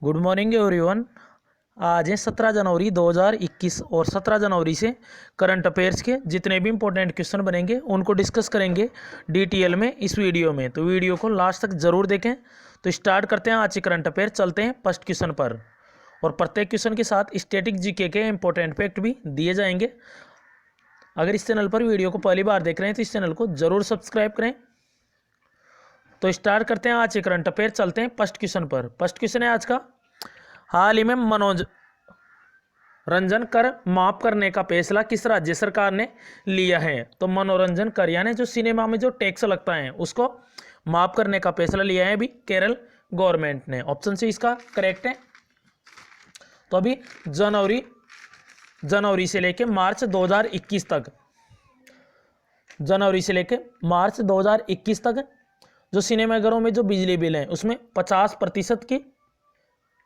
Good morning everyone. आज है 17 जनवरी 2021 और 17 जनवरी से करंट अफेयर्स के जितने भी इंपॉर्टेंट क्वेश्चन बनेंगे उनको डिस्कस करेंगे डिटेल में इस वीडियो में। तो वीडियो को लास्ट तक ज़रूर देखें। तो स्टार्ट करते हैं आज के करंट अफेयर। चलते हैं फर्स्ट क्वेश्चन पर और प्रत्येक क्वेश्चन के साथ स्टैटिक जीके के इंपॉर्टेंट फैक्ट भी दिए जाएंगे। अगर इस चैनल पर वीडियो को पहली बार देख रहे हैं तो इस चैनल को ज़रूर सब्सक्राइब करें। तो स्टार्ट करते हैं आज के करंट अफेयर। चलते हैं फर्स्ट क्वेश्चन पर। फर्स्ट क्वेश्चन है आज का, हाल ही में मनोरंजन कर माफ करने का फैसला किस राज्य सरकार ने लिया है। तो मनोरंजन कर यानी जो सिनेमा में जो टैक्स लगता है उसको माफ करने का फैसला लिया है अभी केरल गवर्नमेंट ने। ऑप्शन सी इसका करेक्ट है। तो अभी जनवरी से लेके मार्च 2021 तक, जनवरी से लेके मार्च 2021 तक जो सिनेमाघरों में जो बिजली बिल है उसमें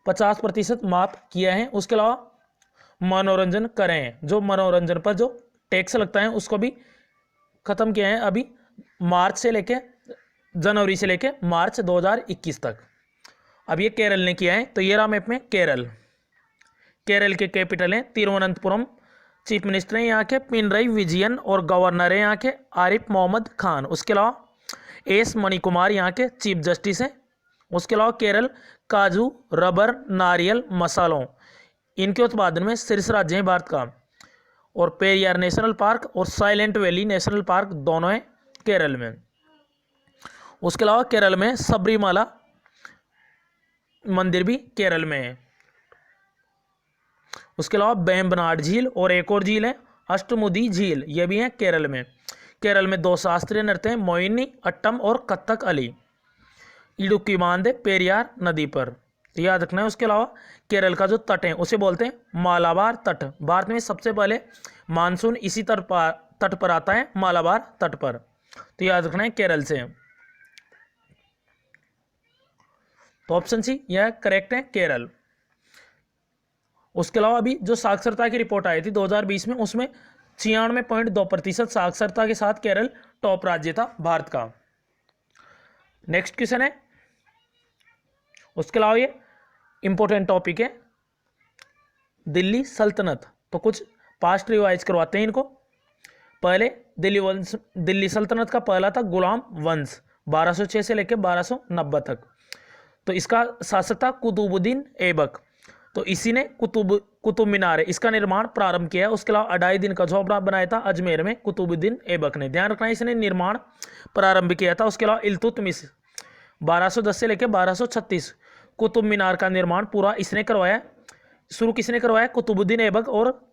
50% माफ किया है। उसके अलावा मनोरंजन करें जो मनोरंजन पर जो टैक्स लगता है उसको भी खत्म किया है अभी जनवरी से लेके मार्च 2021 तक। अब ये केरल ने किया है। तो ये रहा मैप में केरल के कैपिटल हैं तिरुवनंतपुरम। चीफ मिनिस्टर हैं यहाँ के पिनरई विजयन और गवर्नर हैं यहाँ के आरिफ मोहम्मद खान। उसके अलावा एस मणिकुमार यहाँ के चीफ जस्टिस हैं। उसके अलावा केरल काजू, रबर, नारियल, मसालों इनके उत्पादन में शीर्ष राज्य है भारत का। और पेरियार नेशनल पार्क और साइलेंट वैली नेशनल पार्क दोनों हैं केरल में। उसके अलावा केरल में सबरीमाला मंदिर भी केरल में है। उसके अलावा वेम्बनाड झील और एक और झील है अष्टमुदी झील, ये भी है केरल में। केरल में 2 शास्त्रीय नृत्य हैं मोहिनी अट्टम और कथक अली। इडुक्की बांध है पेरियार नदी पर, तो याद रखना है। उसके अलावा केरल का जो तट है उसे बोलते हैं मालाबार तट। भारत में सबसे पहले मानसून इसी तट पर आता है, मालाबार तट पर। तो याद रखना है केरल से। तो ऑप्शन सी यह करेक्ट है केरल। उसके अलावा अभी जो साक्षरता की रिपोर्ट आई थी 2020 में उसमें 96.2% साक्षरता के साथ केरल टॉप राज्य था भारत का। नेक्स्ट क्वेश्चन है, उसके अलावा ये इंपॉर्टेंट टॉपिक है दिल्ली सल्तनत। तो कुछ पास्ट रिवाइज करवाते हैं इनको। पहले दिल्ली सल्तनत का पहला था गुलाम वंश 1206 से लेकर 1290 तक। तो इसका शासक था कुतुबुद्दीन ऐबक। तो इसी ने कुतुब मीनार इसका निर्माण प्रारंभ किया। उसके अलावा 2.5 दिन का झोपड़ा बनाया था अजमेर में कुतुबुद्दीन ऐबक ने। ध्यान रखना इसने निर्माण प्रारंभ किया था। उसके अलावा इल्तुतमिश 1210 से लेकर 1236 कुतुब मीनार का निर्माण पूरा इसने करवाया। शुरू किसने करवाया? कुतुबुद्दीन ऐबक, और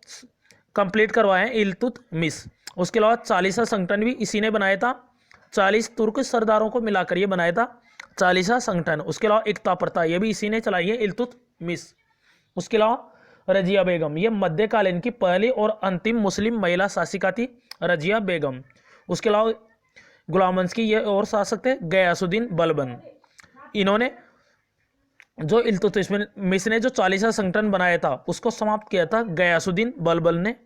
कंप्लीट करवाया इल्तुतमिश। उसके अलावा 40वां संगठन भी इसी ने बनाया था। 40 तुर्क सरदारों को मिलाकर ये बनाया था 40वां संगठन। उसके अलावा एकता प्रथा ये भी इसी ने चलाई है इल्तुतमिश। उसके अलावा रजिया बेगम ये मध्यकालीन की पहली और अंतिम मुस्लिम महिला शासिका थी रजिया बेगम। उसके अलावा गुलाम वंश की ये और शासक थे गयासुद्दीन बलबन। इन्होंने जो इल्तुतमिश ने जो 40वां संगठन बनाया था उसको समाप्त किया था गयासुद्दीन बलबन ने।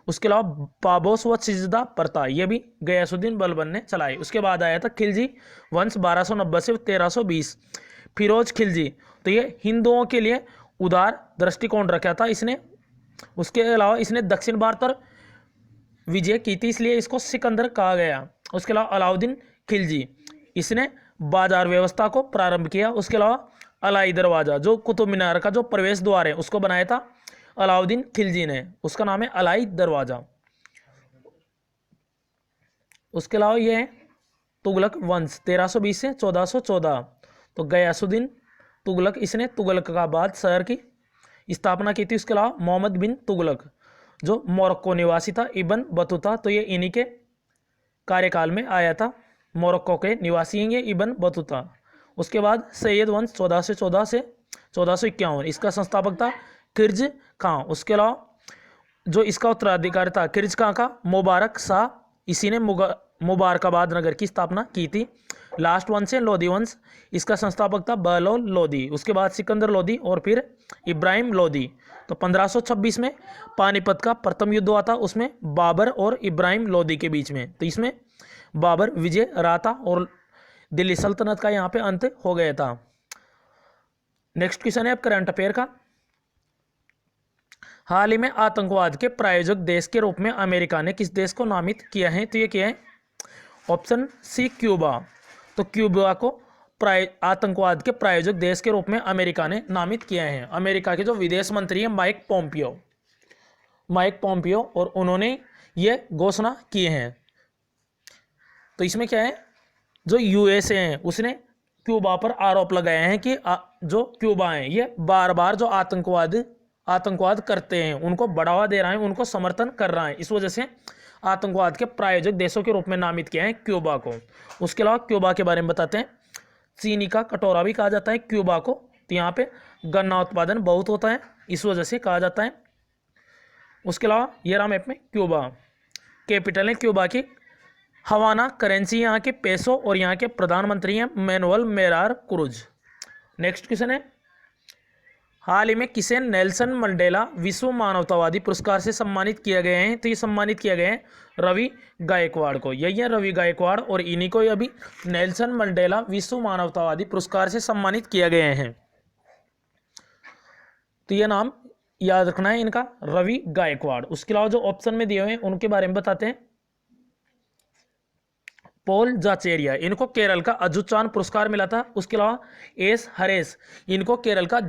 उसके अलावा पाबोस व सिजदा प्रथा ये भी गयासुद्दीन बलबन ने चलाई। उसके बाद आया था खिलजी वंश 1290 से 1320 फिरोज खिलजी। तो ये हिंदुओं के लिए उदार दृष्टिकोण रखा था इसने। उसके अलावा इसने दक्षिण भारत पर विजय की थी इसलिए इसको सिकंदर कहा गया। उसके अलावा अलाउद्दीन खिलजी इसने बाजार व्यवस्था को प्रारंभ किया। उसके अलावा अलाई दरवाजा जो कुतुब मीनार का जो प्रवेश द्वार है उसको बनाया था अलाउद्दीन खिलजी ने, उसका नाम है अलाई दरवाजा। उसके अलावा ये है तुगलक वंश 1320 से 1414। तो गयासुद्दीन तुगलक इसने तुगलकाबाद शहर की स्थापना की थी। उसके अलावा मोहम्मद बिन तुगलक जो मोरक्को निवासी था इब्न बतूता, तो ये इन्हीं के कार्यकाल में आया था। मोरक्को के निवासी हैं ये इब्न बतूता। उसके बाद सैयद वंश 1414 से 1451 इसका संस्थापक था खिर्ज खां। उसके अलावा जो इसका उत्तराधिकारी था खिर्ज खां का मुबारक शाह, इसी ने मुबारकाबाद नगर की स्थापना की थी। लास्ट वंश है लोधी वंश, इसका संस्थापक था बहलोल लोधी। उसके बाद सिकंदर लोधी और फिर इब्राहिम लोधी। तो 1526 में पानीपत का प्रथम युद्ध हुआ था, उसमें बाबर और इब्राहिम लोधी के बीच में। तो इसमें बाबर विजय रहा था और दिल्ली सल्तनत का यहाँ पे अंत हो गया था। नेक्स्ट क्वेश्चन है अब करंट अफेयर का। हाल ही में आतंकवाद के प्रायोजक देश के रूप में अमेरिका ने किस देश को नामित किया है? तो ये क्या है? Option C Cuba. तो क्यूबा को आतंकवाद के प्रायोजक देश के रूप में अमेरिका ने नामित किया है। अमेरिका के जो विदेश मंत्री हैं माइक पोम्पियो और उन्होंने ये घोषणा की है। तो इसमें क्या है, जो यूएसए है उसने क्यूबा पर आरोप लगाया है कि जो क्यूबा है ये बार बार जो आतंकवाद करते हैं उनको बढ़ावा दे रहा है, उनको समर्थन कर रहा है। इस वजह से आतंकवाद के प्रायोजक देशों के रूप में नामित किया है क्यूबा को। उसके अलावा क्यूबा के बारे में बताते हैं। चीनी का कटोरा भी कहा जाता है क्यूबा को। तो यहाँ पे गन्ना उत्पादन बहुत होता है, इस वजह से कहा जाता है। उसके अलावा ये रहा मैप में क्यूबा। कैपिटल है क्यूबा की हवाना, करेंसी यहाँ के पेसो और यहाँ के प्रधानमंत्री हैं मैनुअल मेरार क्रूज। नेक्स्ट क्वेश्चन है, हाल ही में किसे नेल्सन मंडेला विश्व मानवतावादी पुरस्कार से सम्मानित किया गया है? तो ये सम्मानित किया गया है रवि गायकवाड़ को। यही है रवि गायकवाड़ और इन्हीं को अभी नेल्सन मंडेला विश्व मानवतावादी पुरस्कार से सम्मानित किया गए हैं। तो ये नाम याद रखना है इनका, रवि गायकवाड़। उसके अलावा जो ऑप्शन में दिए हुए हैं उनके बारे में बताते हैं। पॉल जाचेरिया, इनको केरल का अजुचान पुरस्कार मिला था। उसके अलावा एस हरेश, इनको केरल का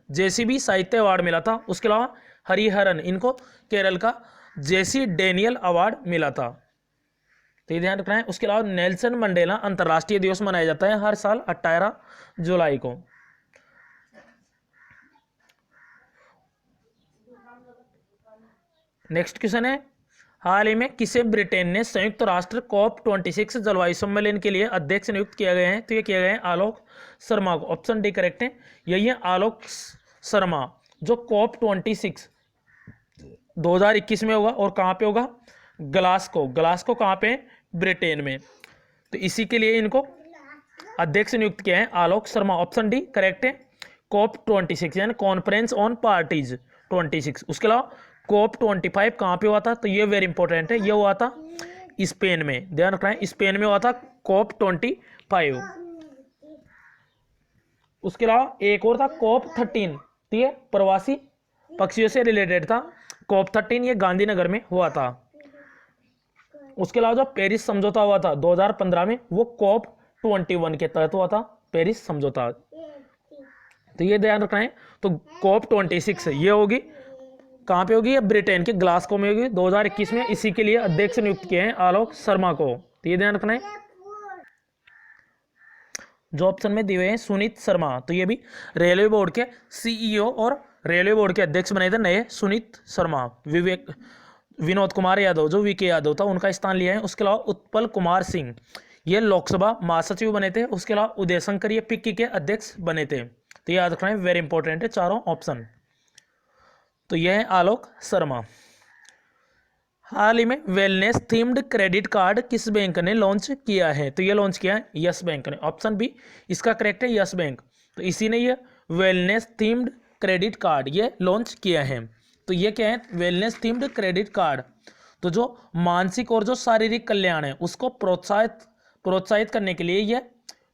जेसीबी साहित्य अवार्ड मिला था। उसके अलावा हरिहरन, इनको केरल का जेसी डेनियल अवार्ड मिला था। तो ये ध्यान रखना है। उसके अलावा नेल्सन मंडेला अंतर्राष्ट्रीय दिवस मनाया जाता है हर साल 18 जुलाई को। नेक्स्ट क्वेश्चन है, हाल ही में किसे ब्रिटेन ने संयुक्त राष्ट्र COP26 जलवायु सम्मेलन के लिए अध्यक्ष नियुक्त किया गया है? तो ये किया गया है आलोक शर्मा को। ऑप्शन डी करेक्ट है। यही है आलोक शर्मा, जो COP26 2021 में होगा। और कहाँ पे होगा? ग्लासगो कहाँ पे? ब्रिटेन में। तो इसी के लिए इनको अध्यक्ष नियुक्त किया है Alok Sharma. Option D correct है। COP26 यानी कॉन्फ्रेंस ऑन पार्टीज 26। उसके अलावा COP25 कहाँ पे हुआ था? तो ये वेरी इंपॉर्टेंट है, ये हुआ था स्पेन में। ध्यान रखना है, स्पेन में हुआ था COP25। उसके अलावा एक और था COP13, तो ये प्रवासी पक्षियों से रिलेटेड था। COP13 ये गांधीनगर में हुआ था। उसके अलावा जो पेरिस समझौता हुआ था 2015 में, वो COP21 के तहत हुआ था, पेरिस समझौता। तो ये ध्यान रखना है। तो COP26 ये होगी कहाँ पे होगी? ब्रिटेन के ग्लासगो में होगी 2021 में। इसी के लिए अध्यक्ष नियुक्त किए हैं आलोक शर्मा को। तो ये ध्यान रखना है। जो ऑप्शन में दिए हुए हैं सुनीत शर्मा, तो ये भी रेलवे बोर्ड के CEO और रेलवे बोर्ड के अध्यक्ष बने थे नए सुनीत शर्मा। विनोद कुमार यादव जो VK यादव था उनका स्थान लिया है। उसके अलावा उत्पल कुमार सिंह ये लोकसभा महासचिव बने थे। उसके अलावा उदय शंकर ये पिक्की के अध्यक्ष बने थे। तो याद रखना है, वेरी इंपॉर्टेंट है चारों ऑप्शन। तो यह है आलोक शर्मा। हाल ही में वेलनेस थीम्ड क्रेडिट कार्ड किस बैंक ने लॉन्च किया है? तो ये लॉन्च किया है यस बैंक ने। ऑप्शन बी इसका करेक्ट है, यस बैंक। तो इसी ने ये वेलनेस थीम्ड क्रेडिट कार्ड ये लॉन्च किया है। तो ये क्या है? Wellness themed credit card. तो जो मानसिक और जो शारीरिक कल्याण है उसको प्रोत्साहित करने के लिए ये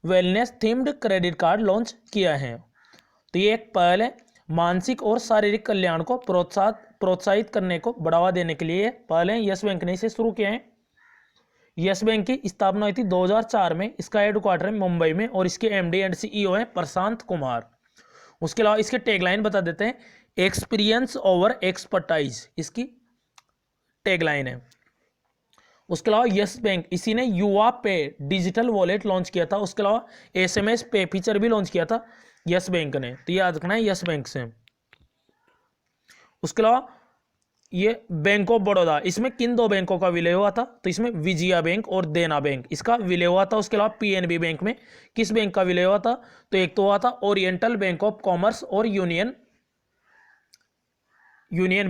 wellness themed credit card launch किया है। तो ये एक पहल है, मानसिक और शारीरिक कल्याण को प्रोत्साहित करने को बढ़ावा देने के लिए पहले यस बैंक ने इसे शुरू किया है। यस बैंक की स्थापना हुई थी 2004 में। इसका हेडक्वार्टर है मुंबई में और इसके MD एंड CEO हैं प्रशांत कुमार। उसके अलावा इसके टैगलाइन बता देते हैं, एक्सपीरियंस ओवर एक्सपर्टाइज इसकी टैगलाइन है। उसके अलावा यस बैंक इसी ने युवा पे डिजिटल वॉलेट लॉन्च किया था। उसके अलावा SMS पे फीचर भी लॉन्च किया था यस बैंक ने। तो याद रखना है यस बैंक से। उसके अलावा ये बैंक ऑफ बड़ौदा, इसमें किन दो बैंकों का विलय हुआ था? तो इसमें विजया बैंक और देना बैंक इसका विलय हुआ था। उसके अलावा PNB बैंक में किस बैंक का विलय हुआ था? तो एक तो हुआ था ओरिएंटल बैंक ऑफ कॉमर्स और यूनियन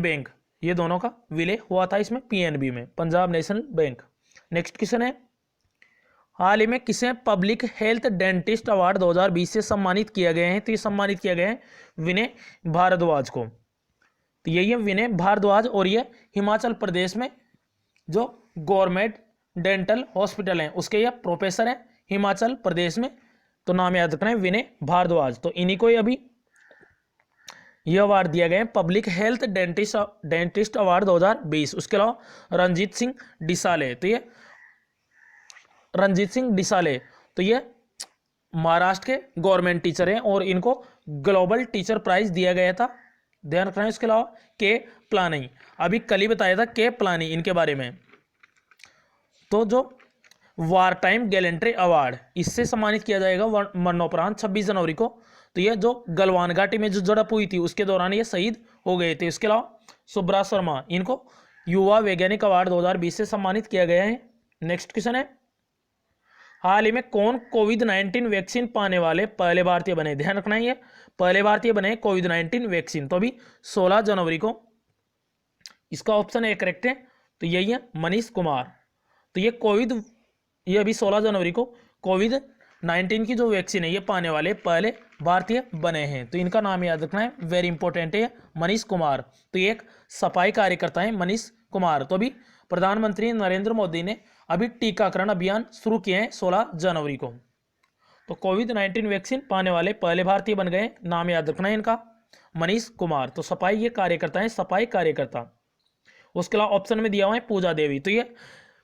बैंक, ये दोनों का विलय हुआ था इसमें PNB में, Punjab national bank. Next question है, हाल ही में किसे पब्लिक हेल्थ डेंटिस्ट अवार्ड 2020 से सम्मानित किया गया है? तो ये सम्मानित किया गया है विनय भारद्वाज को। तो यही है विनय भारद्वाज और ये हिमाचल प्रदेश में जो गवर्नमेंट डेंटल हॉस्पिटल है उसके ये प्रोफेसर हैं हिमाचल प्रदेश में तो नाम याद रखना है विनय भारद्वाज। तो इन्हीं को ही अभी यह अवार्ड दिया गया है पब्लिक हेल्थ डेंटिस्ट अवार्ड 2020। उसके अलावा रणजीत सिंह डिसाले, तो ये रणजीत सिंह डिसाले तो ये महाराष्ट्र के गवर्नमेंट टीचर हैं और इनको ग्लोबल टीचर प्राइज दिया गया था, ध्यान रखना है। इसके अलावा के प्लानी, अभी कल ही बताया था के प्लानी इनके बारे में। तो जो वार टाइम गैलेंट्री अवार्ड, इससे सम्मानित किया जाएगा मरणोपरांत 26 जनवरी को। तो ये जो गलवान घाटी में जो झड़प हुई थी उसके दौरान ये शहीद हो गए थे। इसके अलावा सुब्रा शर्मा, इनको युवा वैज्ञानिक अवार्ड 2020 से सम्मानित किया गया है। नेक्स्ट क्वेश्चन है, हाल ही में कौन कोविड-19 वैक्सीन पाने वाले पहले भारतीय बने? ध्यान रखना है, ये पहले भारतीय बने कोविड-19 वैक्सीन। तो अभी 16 जनवरी को इसका ऑप्शन ए करेक्ट है, तो यही है मनीष कुमार। तो ये अभी 16 जनवरी को कोविड-19 की जो वैक्सीन है ये पाने वाले पहले भारतीय बने हैं। तो इनका नाम याद रखना है, वेरी इंपॉर्टेंट है, मनीष कुमार। तो ये एक सफाई कार्यकर्ता है मनीष कुमार। तो अभी प्रधानमंत्री नरेंद्र मोदी ने अभी टीकाकरण अभियान शुरू किए हैं 16 जनवरी को। तो कोविड-19 वैक्सीन पाने वाले पहले भारतीय बन गए, नाम याद रखना है इनका मनीष कुमार। तो सफाई ये कार्यकर्ता है, सफाई कार्यकर्ता। उसके अलावा ऑप्शन में दिया हुआ है पूजा देवी। तो ये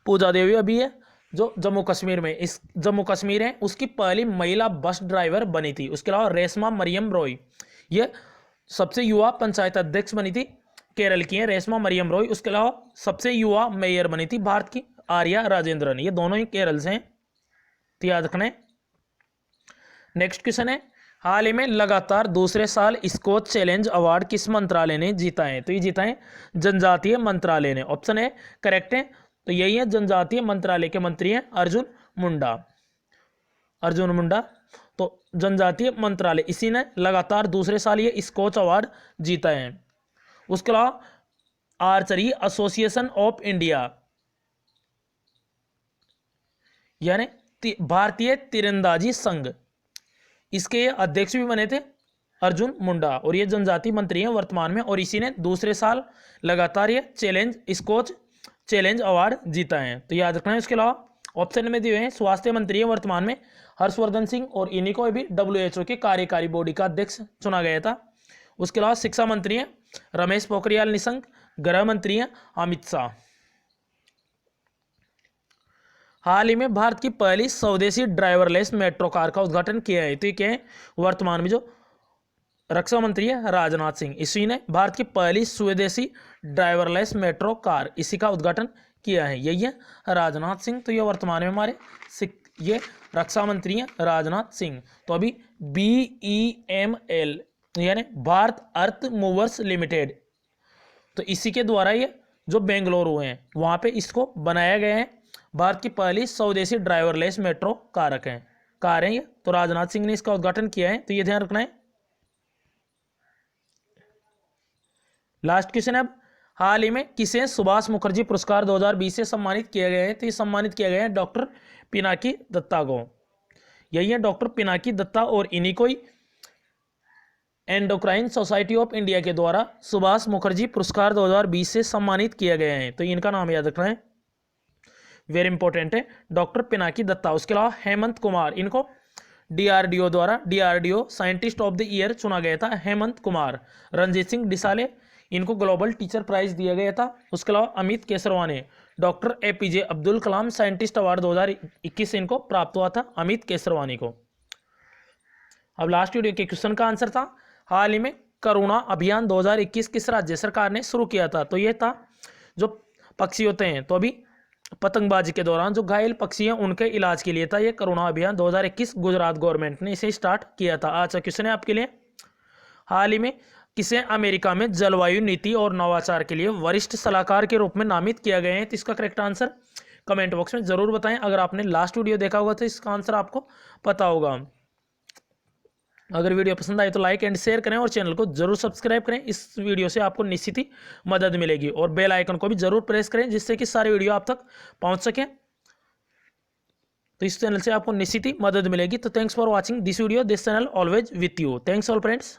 पूजा देवी अभी है जो जम्मू कश्मीर में, इस जम्मू कश्मीर है उसकी पहली महिला बस ड्राइवर बनी थी। उसके अलावा रेशमा मरियम रॉय, ये सबसे युवा पंचायत अध्यक्ष बनी थी, केरल की है रेशमा मरियम रॉय। उसके अलावा सबसे युवा मेयर बनी थी भारत की आर्या राजेंद्रन, ये दोनों ही केरल से हैं, तो याद रखना है। नेक्स्ट क्वेश्चन है, हाल ही में लगातार दूसरे साल स्कोच चैलेंज अवार्ड किस मंत्रालय ने जीता है? तो ये जीता है जनजातीय मंत्रालय ने। ऑप्शन है करेक्ट है, तो यही है जनजातीय मंत्रालय के मंत्री हैं अर्जुन मुंडा। अर्जुन मुंडा तो जनजातीय मंत्रालय, इसी ने लगातार दूसरे साल ये स्कोच अवार्ड जीता है। उसके अलावा आर्चरी एसोसिएशन ऑफ इंडिया यानी भारतीय तीरंदाजी संघ, इसके अध्यक्ष भी बने थे अर्जुन मुंडा और ये जनजातीय मंत्री हैं वर्तमान में, और इसी ने दूसरे साल लगातार ये स्कोच चैलेंज अवार्ड जीता है, तो याद रखना है। इसके अलावा ऑप्शन में दिए हैं स्वास्थ्य मंत्री हैं वर्तमान में हर्षवर्धन सिंह, और इन्हीं को भी WHO के कार्यकारी बॉडी का अध्यक्ष चुना गया था। उसके अलावा शिक्षा मंत्री हैं रमेश पोखरियाल निशंक, गृह मंत्री हैं अमित शाह। हाल ही में भारत की पहली स्वदेशी ड्राइवरलेस मेट्रो कार का उद्घाटन किया है, तो ये क्या है वर्तमान में जो रक्षा मंत्री है राजनाथ सिंह, इसी ने भारत की पहली स्वदेशी ड्राइवरलेस मेट्रो कार इसी का उद्घाटन किया है, यही है राजनाथ सिंह। तो ये वर्तमान में हमारे ये रक्षा मंत्री हैं राजनाथ सिंह। तो अभी BEML यानी भारत अर्थ मूवर्स लिमिटेड, तो इसी के द्वारा ये जो बेंगलुरु हैं वहाँ पे इसको बनाया गया है। भारत की पहली स्वदेशी ड्राइवरलेस मेट्रो कार है ये, तो राजनाथ सिंह ने इसका उद्घाटन किया है, तो ये ध्यान रखना है। लास्ट क्वेश्चन है, अब हाल ही में किसे सुभाष मुखर्जी पुरस्कार 2020 से सम्मानित किया गया है? तो ये सम्मानित किया गया है डॉक्टर पिनाकी दत्ता को, यही है डॉक्टर पिनाकी दत्ता, और इन्हीं को ही एंडोक्राइन सोसाइटी ऑफ इंडिया के द्वारा सुभाष मुखर्जी पुरस्कार 2020 से सम्मानित किया गया है, तो इनका नाम याद रखना है, वेरी इंपॉर्टेंट है डॉक्टर पिनाकी दत्ता। उसके अलावा हेमंत कुमार, इनको DRDO द्वारा DRDO scientist of the year चुना गया था हेमंत कुमार। रणजीत सिंह डिसाले, इनको ग्लोबल टीचर प्राइज दिया गया था। उसके अलावा Amit Kesarwani, doctor APJ Abdul Kalam scientist award 2021 से इनको प्राप्त हुआ था अमित केसरवानी को। अब लास्ट वीडियो के क्वेश्चन का आंसर था, हाल ही में करुणा अभियान 2021 किस राज्य सरकार ने शुरू किया था? तो ये था जो पक्षी होते हैं, तो अभी पतंगबाजी के दौरान जो घायल पक्षी हैं उनके इलाज के लिए था ये करुणा अभियान 2021, गुजरात गवर्नमेंट ने इसे स्टार्ट किया था। अच्छा क्वेश्चन है आपके लिए, हाल ही में किसे अमेरिका में जलवायु नीति और नवाचार के लिए वरिष्ठ सलाहकार के रूप में नामित किया गया है? तो इसका करेक्ट आंसर कमेंट बॉक्स में जरूर बताएं। अगर आपने लास्ट वीडियो देखा होगा तो इसका आंसर आपको पता होगा। अगर वीडियो पसंद आए तो लाइक एंड शेयर करें और चैनल को जरूर सब्सक्राइब करें, इस वीडियो से आपको निश्चित ही मदद मिलेगी, और बेल आइकन को भी जरूर प्रेस करें जिससे कि सारे वीडियो आप तक पहुंच सकें, तो इस चैनल से आपको निश्चित ही मदद मिलेगी। तो thanks for watching this video, this channel always with you. Thanks all friends.